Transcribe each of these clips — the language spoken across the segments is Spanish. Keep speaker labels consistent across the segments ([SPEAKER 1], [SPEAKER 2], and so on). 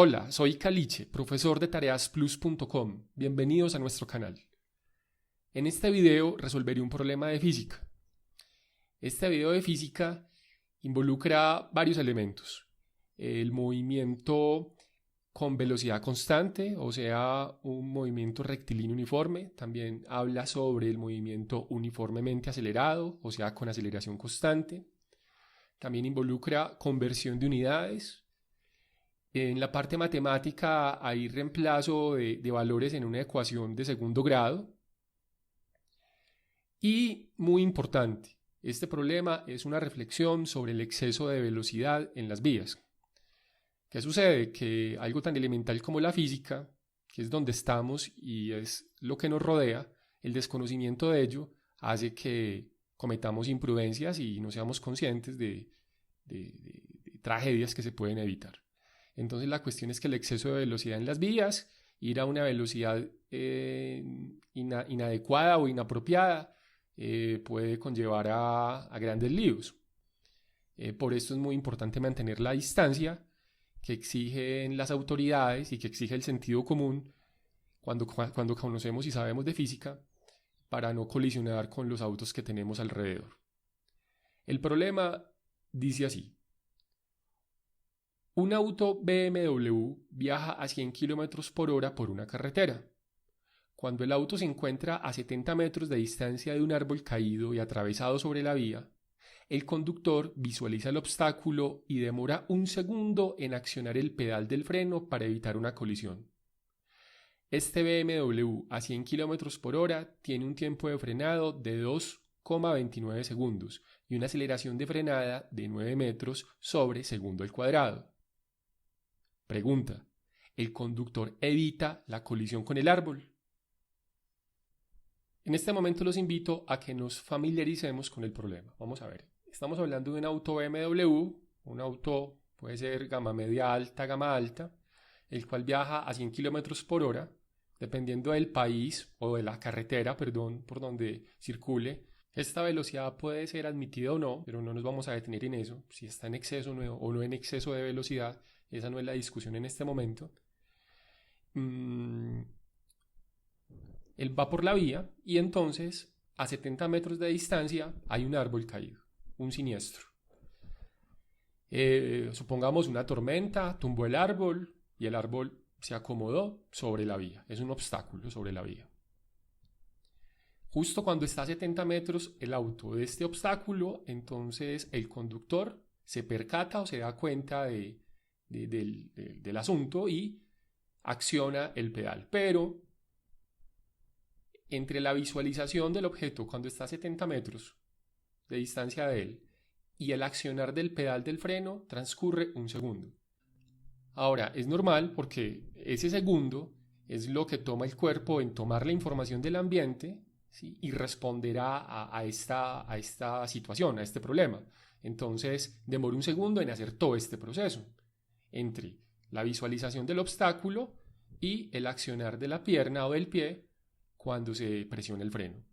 [SPEAKER 1] Hola, soy Caliche, profesor de tareasplus.com. Bienvenidos a nuestro canal. En este video resolveré un problema de física. Este video de física involucra varios elementos. El movimiento con velocidad constante, o sea, un movimiento rectilíneo uniforme. También habla sobre el movimiento uniformemente acelerado, o sea, con aceleración constante. También involucra conversión de unidades. En la parte matemática hay reemplazo de valores en una ecuación de segundo grado. Y muy importante, este problema es una reflexión sobre el exceso de velocidad en las vías. ¿Qué sucede? Que algo tan elemental como la física, que es donde estamos y es lo que nos rodea, el desconocimiento de ello hace que cometamos imprudencias y no seamos conscientes de tragedias que se pueden evitar. Entonces la cuestión es que el exceso de velocidad en las vías, ir a una velocidad inadecuada o inapropiada, puede conllevar a grandes líos. Por esto es muy importante mantener la distancia que exigen las autoridades y que exige el sentido común cuando conocemos y sabemos de física, para no colisionar con los autos que tenemos alrededor. El problema dice así: un auto BMW viaja a 100 km por hora por una carretera. Cuando el auto se encuentra a 70 metros de distancia de un árbol caído y atravesado sobre la vía, el conductor visualiza el obstáculo y demora un segundo en accionar el pedal del freno para evitar una colisión. Este BMW a 100 km por hora tiene un tiempo de frenado de 2,29 segundos y una aceleración de frenada de 9 metros sobre segundo al cuadrado. Pregunta: ¿el conductor evita la colisión con el árbol? En este momento los invito a que nos familiaricemos con el problema. Vamos a ver. Estamos hablando de un auto BMW, un auto puede ser gama media alta, gama alta, el cual viaja a 100 km por hora, dependiendo del país o de la carretera, por donde circule. Esta velocidad puede ser admitida o no, pero no nos vamos a detener en eso, si está en exceso o no en exceso de velocidad. Esa no es la discusión en este momento. Él va por la vía y entonces a 70 metros de distancia hay un árbol caído, un siniestro. Supongamos una tormenta, tumbó el árbol y el árbol se acomodó sobre la vía. Es un obstáculo sobre la vía. Justo cuando está a 70 metros el auto de este obstáculo, entonces el conductor se percata o se da cuenta del asunto y acciona el pedal. Pero entre la visualización del objeto cuando está a 70 metros de distancia de él y el accionar del pedal del freno transcurre un segundo. Ahora, es normal porque ese segundo es lo que toma el cuerpo en tomar la información del ambiente, ¿sí? Y responderá a esta situación, a este problema. Entonces, demora un segundo en hacer todo este proceso entre la visualización del obstáculo y el accionar de la pierna o del pie cuando se presiona el freno.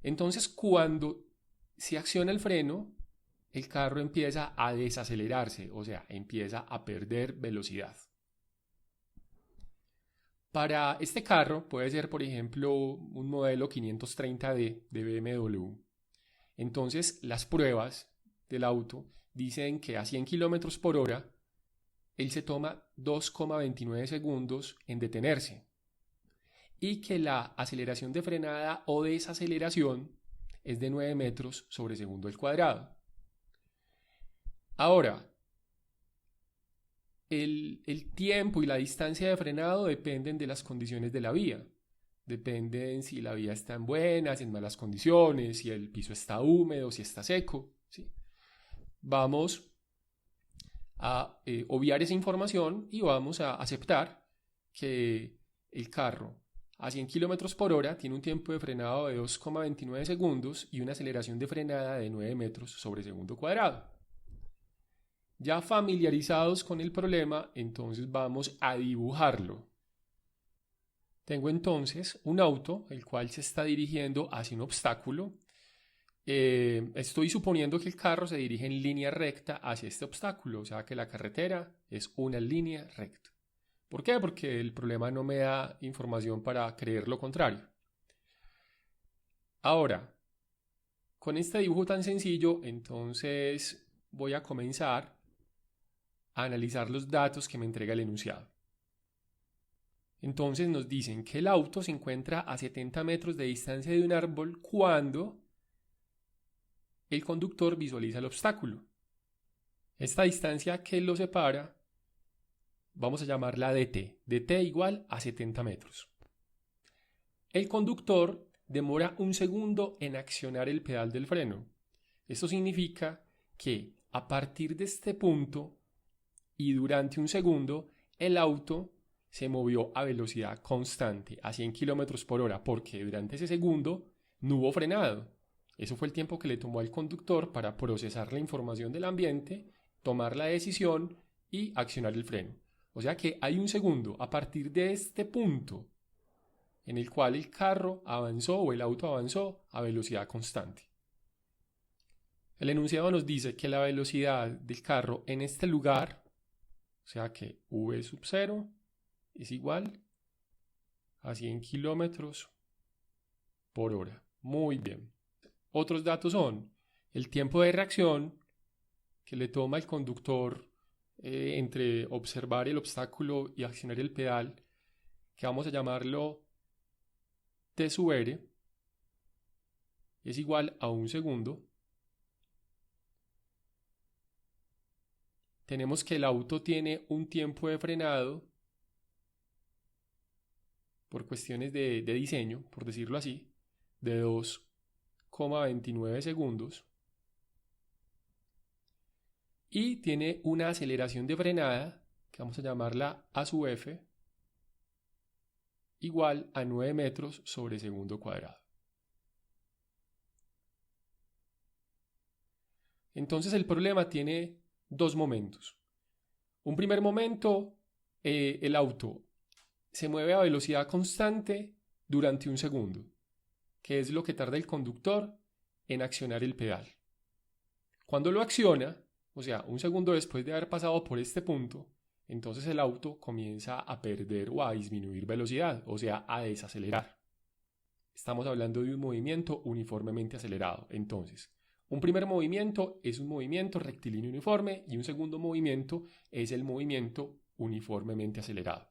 [SPEAKER 1] Entonces, cuando se acciona el freno, el carro empieza a desacelerarse, o sea, empieza a perder velocidad. Para este carro puede ser, por ejemplo, un modelo 530D de BMW. Entonces, las pruebas del auto dicen que a 100 km por hora él se toma 2,29 segundos en detenerse y que la aceleración de frenada o desaceleración es de 9 metros sobre segundo al cuadrado. Ahora, el tiempo y la distancia de frenado dependen de las condiciones de la vía. Dependen si la vía está en buenas, en malas condiciones, si el piso está húmedo, si está seco, ¿sí? Vamos a obviar esa información y vamos a aceptar que el carro a 100 km por hora tiene un tiempo de frenado de 2,29 segundos y una aceleración de frenada de 9 metros sobre segundo cuadrado. Ya familiarizados con el problema, entonces vamos a dibujarlo. Tengo entonces un auto el cual se está dirigiendo hacia un obstáculo estoy suponiendo que el carro se dirige en línea recta hacia este obstáculo, o sea que la carretera es una línea recta. ¿Por qué? Porque el problema no me da información para creer lo contrario. Ahora, con este dibujo tan sencillo, entonces voy a comenzar a analizar los datos que me entrega el enunciado. Entonces nos dicen que el auto se encuentra a 70 metros de distancia de un árbol cuando el conductor visualiza el obstáculo. Esta distancia que lo separa, vamos a llamarla dt. dt igual a 70 metros. El conductor demora un segundo en accionar el pedal del freno. Esto significa que a partir de este punto y durante un segundo, el auto se movió a velocidad constante, a 100 km por hora, porque durante ese segundo no hubo frenado. Eso fue el tiempo que le tomó al conductor para procesar la información del ambiente, tomar la decisión y accionar el freno. O sea que hay un segundo a partir de este punto en el cual el carro avanzó o el auto avanzó a velocidad constante. El enunciado nos dice que la velocidad del carro en este lugar, o sea que v sub 0 es igual a 100 km por hora. Muy bien. Otros datos son el tiempo de reacción que le toma al conductor entre observar el obstáculo y accionar el pedal, que vamos a llamarlo t sub r, es igual a un segundo. Tenemos que el auto tiene un tiempo de frenado por cuestiones de diseño, por decirlo así, de 2,29 segundos. Y tiene una aceleración de frenada, que vamos a llamarla A sub f, igual a 9 metros sobre segundo cuadrado. Entonces el problema tiene dos momentos. Un primer momento, el auto se mueve a velocidad constante durante un segundo, que es lo que tarda el conductor en accionar el pedal. Cuando lo acciona, o sea, un segundo después de haber pasado por este punto, entonces el auto comienza a perder o a disminuir velocidad, o sea, a desacelerar. Estamos hablando de un movimiento uniformemente acelerado. Entonces, un primer movimiento es un movimiento rectilíneo uniforme y un segundo movimiento es el movimiento uniformemente acelerado.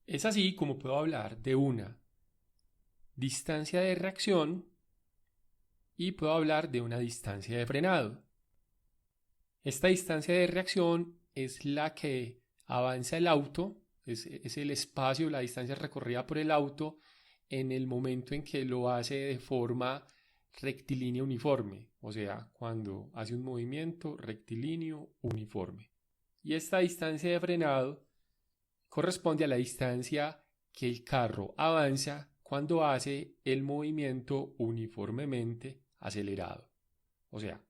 [SPEAKER 1] Es así como puedo hablar de una distancia de reacción y puedo hablar de una distancia de frenado. Esta distancia de reacción es la que avanza el auto, es el espacio, la distancia recorrida por el auto en el momento en que lo hace de forma rectilínea uniforme, o sea, cuando hace un movimiento rectilíneo uniforme. Y esta distancia de frenado corresponde a la distancia que el carro avanza cuando hace el movimiento uniformemente acelerado, o sea,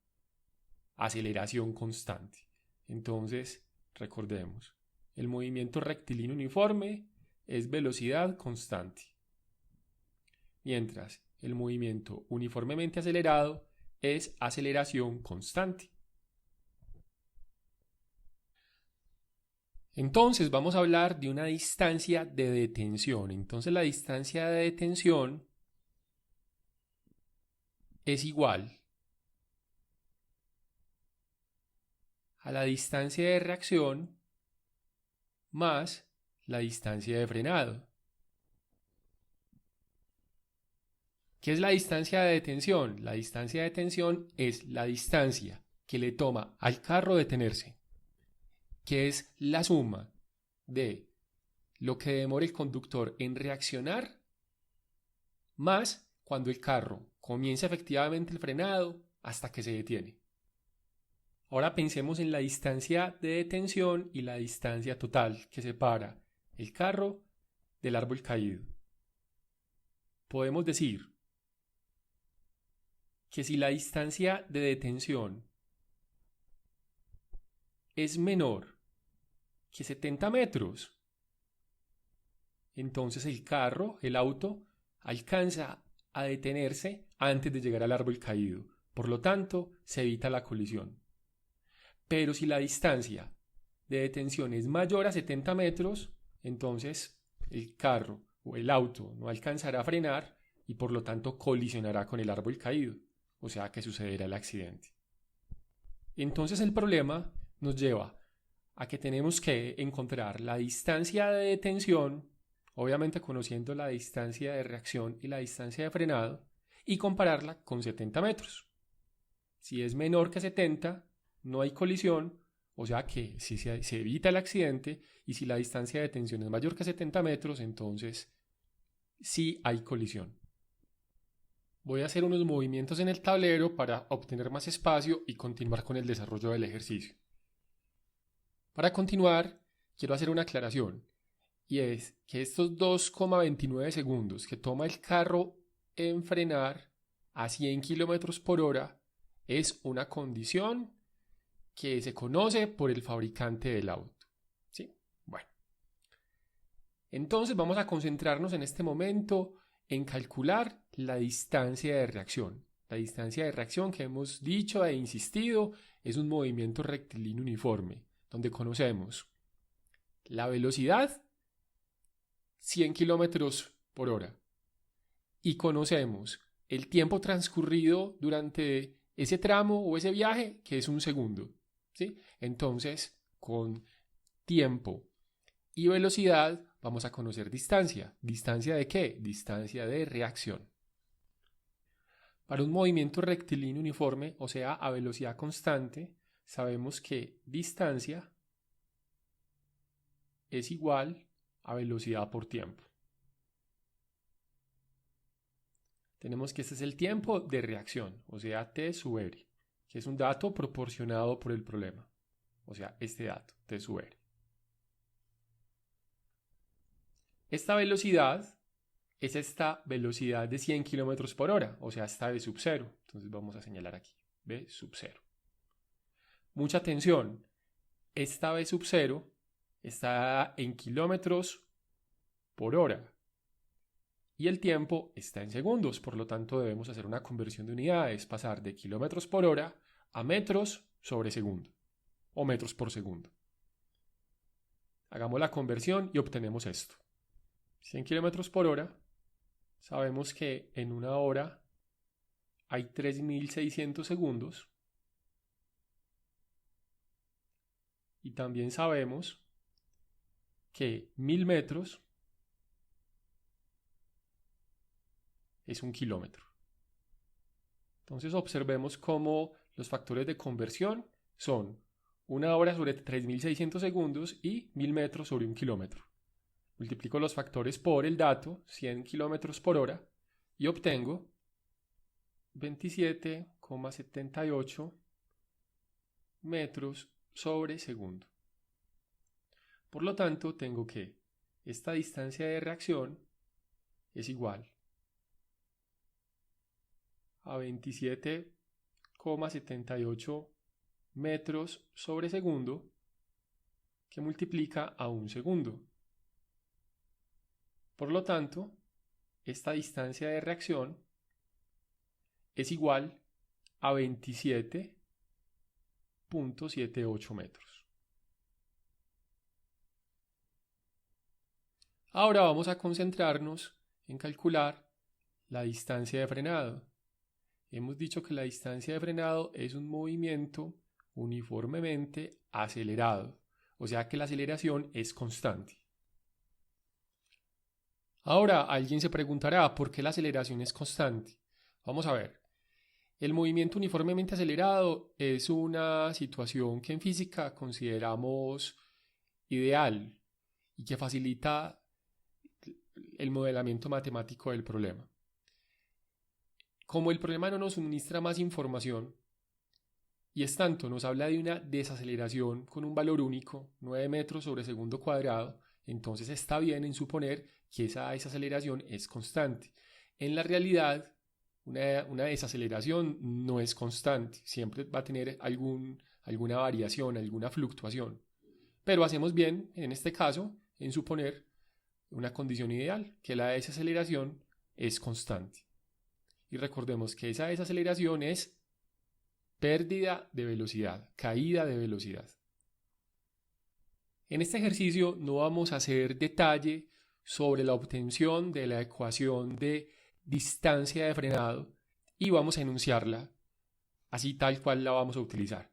[SPEAKER 1] aceleración constante. Entonces, recordemos, el movimiento rectilíneo uniforme es velocidad constante, mientras el movimiento uniformemente acelerado es aceleración constante. Entonces vamos a hablar de una distancia de detención. Entonces la distancia de detención es igual a la distancia de reacción más la distancia de frenado. ¿Qué es la distancia de detención? La distancia de detención es la distancia que le toma al carro detenerse, que es la suma de lo que demora el conductor en reaccionar más cuando el carro comienza efectivamente el frenado hasta que se detiene. Ahora pensemos en la distancia de detención y la distancia total que separa el carro del árbol caído. Podemos decir que si la distancia de detención es menor que 70 metros, entonces el carro, el auto, alcanza a detenerse antes de llegar al árbol caído. Por lo tanto, se evita la colisión. Pero si la distancia de detención es mayor a 70 metros, entonces el carro o el auto no alcanzará a frenar y por lo tanto colisionará con el árbol caído, o sea que sucederá el accidente. Entonces el problema nos lleva a que tenemos que encontrar la distancia de detención, obviamente conociendo la distancia de reacción y la distancia de frenado, y compararla con 70 metros. Si es menor que 70, no hay colisión, o sea que si se evita el accidente, y si la distancia de detención es mayor que 70 metros, entonces sí hay colisión. Voy a hacer unos movimientos en el tablero para obtener más espacio y continuar con el desarrollo del ejercicio. Para continuar, quiero hacer una aclaración, y es que estos 2,29 segundos que toma el carro en frenar a 100 km por hora es una condición que se conoce por el fabricante del auto. ¿Sí? Bueno. Entonces vamos a concentrarnos en este momento en calcular la distancia de reacción. La distancia de reacción que hemos dicho e insistido es un movimiento rectilíneo uniforme, donde conocemos la velocidad 100 km por hora y conocemos el tiempo transcurrido durante ese tramo o ese viaje, que es un segundo. ¿Sí? Entonces, con tiempo y velocidad vamos a conocer distancia. ¿Distancia de qué? Distancia de reacción. Para un movimiento rectilíneo uniforme, o sea, a velocidad constante, sabemos que distancia es igual a velocidad por tiempo. Tenemos que este es el tiempo de reacción, o sea, T sub R, que es un dato proporcionado por el problema. O sea, este dato, T sub R. Esta velocidad es esta velocidad de 100 km por hora, o sea, esta V sub 0. Entonces vamos a señalar aquí, V sub 0. Mucha atención, esta V sub 0 está en kilómetros por hora y el tiempo está en segundos, por lo tanto debemos hacer una conversión de unidades, pasar de kilómetros por hora a metros sobre segundo o metros por segundo. Hagamos la conversión y obtenemos esto. 100 kilómetros por hora, sabemos que en una hora hay 3.600 segundos y también sabemos que 1000 metros es 1 kilómetro. Entonces observemos cómo los factores de conversión son una hora sobre 3.600 segundos y 1000 metros sobre 1 kilómetro. Multiplico los factores por el dato, 100 kilómetros por hora, y obtengo 27,78 metros sobre segundo. Por lo tanto, tengo que esta distancia de reacción es igual a 27,78 metros sobre segundo, que multiplica a 1 segundo. Por lo tanto, esta distancia de reacción es igual a 27,78 metros. Ahora vamos a concentrarnos en calcular la distancia de frenado. Hemos dicho que la distancia de frenado es un movimiento uniformemente acelerado, o sea que la aceleración es constante. Ahora alguien se preguntará por qué la aceleración es constante. Vamos a ver. El movimiento uniformemente acelerado es una situación que en física consideramos ideal y que facilita el modelamiento matemático del problema. Como el problema no nos suministra más información, y es tanto, nos habla de una desaceleración con un valor único, 9 metros sobre segundo cuadrado, entonces está bien en suponer que esa desaceleración es constante. En la realidad, una desaceleración no es constante, siempre va a tener alguna variación, alguna fluctuación. Pero hacemos bien, en este caso, en suponer una condición ideal, que la desaceleración es constante. Y recordemos que esa desaceleración es pérdida de velocidad, caída de velocidad. En este ejercicio no vamos a hacer detalle sobre la obtención de la ecuación de distancia de frenado y vamos a enunciarla así tal cual la vamos a utilizar.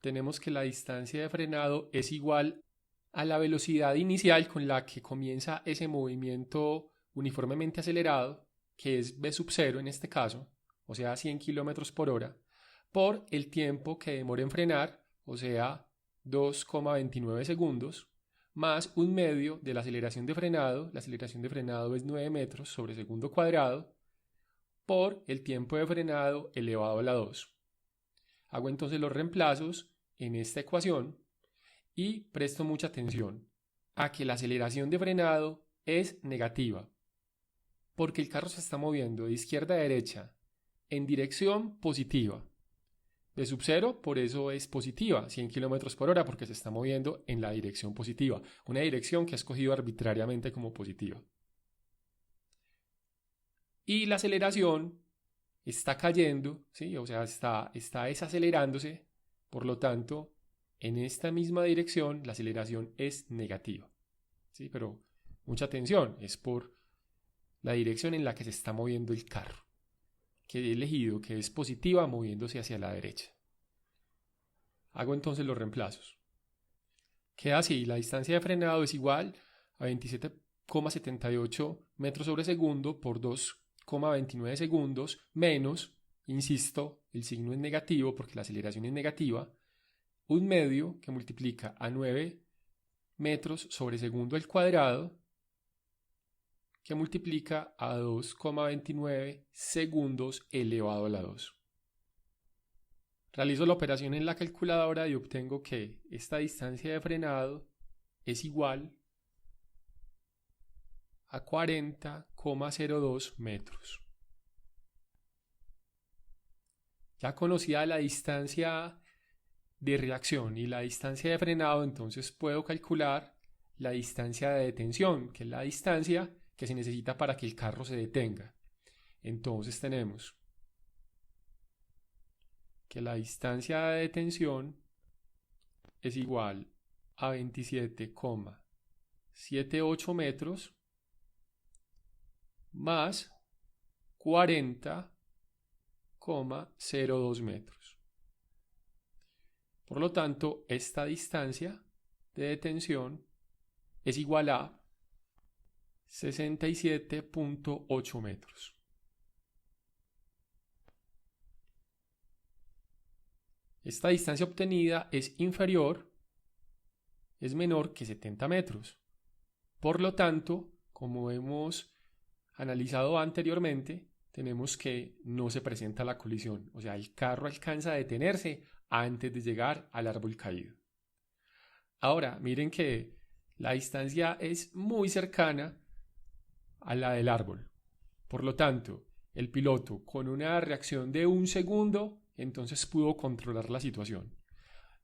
[SPEAKER 1] Tenemos que la distancia de frenado es igual a la velocidad inicial con la que comienza ese movimiento uniformemente acelerado, que es v sub 0 en este caso, o sea 100 km por hora, por el tiempo que demora en frenar, o sea 2,29 segundos, más un medio de la aceleración de frenado es 9 metros sobre segundo cuadrado, por el tiempo de frenado elevado a la 2. Hago entonces los reemplazos en esta ecuación y presto mucha atención a que la aceleración de frenado es negativa, porque el carro se está moviendo de izquierda a derecha en dirección positiva. De sub 0, por eso es positiva, 100 km por hora, porque se está moviendo en la dirección positiva, una dirección que ha escogido arbitrariamente como positiva. Y la aceleración está cayendo, ¿sí? O sea, está desacelerándose, por lo tanto, en esta misma dirección la aceleración es negativa, ¿sí? Pero mucha atención, es por la dirección en la que se está moviendo el carro, que he elegido que es positiva moviéndose hacia la derecha. Hago entonces los reemplazos. Queda así, la distancia de frenado es igual a 27,78 metros sobre segundo por 2,29 segundos menos, insisto, el signo es negativo porque la aceleración es negativa, un medio que multiplica a 9 metros sobre segundo al cuadrado, que multiplica a 2,29 segundos elevado a la 2. Realizo la operación en la calculadora y obtengo que esta distancia de frenado es igual a 40,02 metros. Ya conocida la distancia de reacción y la distancia de frenado, entonces puedo calcular la distancia de detención, que es la distancia que se necesita para que el carro se detenga. Entonces tenemos que la distancia de detención es igual a 27,78 metros más 40,02 metros. Por lo tanto, esta distancia de detención es igual a 67,8 metros. Esta distancia obtenida es menor que 70 metros. Por lo tanto, como hemos analizado anteriormente, tenemos que no se presenta la colisión. O sea, el carro alcanza a detenerse antes de llegar al árbol caído. Ahora, miren que la distancia es muy cercana a la del árbol. Por lo tanto, el piloto, con una reacción de un segundo, entonces pudo controlar la situación.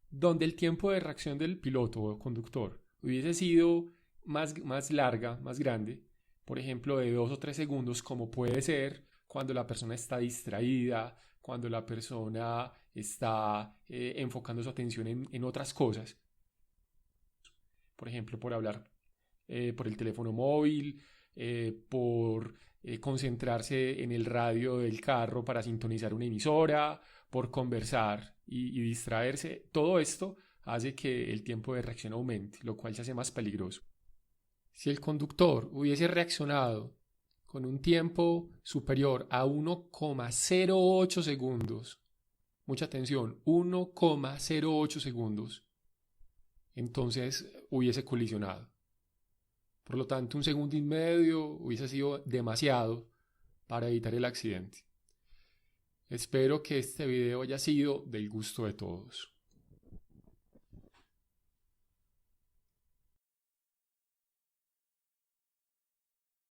[SPEAKER 1] Donde el tiempo de reacción del piloto o conductor hubiese sido más larga, más grande, por ejemplo de 2 o 3 segundos, como puede ser cuando la persona está distraída, cuando la persona está enfocando su atención en otras cosas, por ejemplo por hablar por el teléfono móvil, por concentrarse en el radio del carro para sintonizar una emisora, por conversar y distraerse. Todo esto hace que el tiempo de reacción aumente, lo cual se hace más peligroso. Si el conductor hubiese reaccionado con un tiempo superior a 1,08 segundos, mucha atención, 1,08 segundos, entonces hubiese colisionado. Por lo tanto, 1,5 segundos hubiese sido demasiado para evitar el accidente. Espero que este video haya sido del gusto de todos.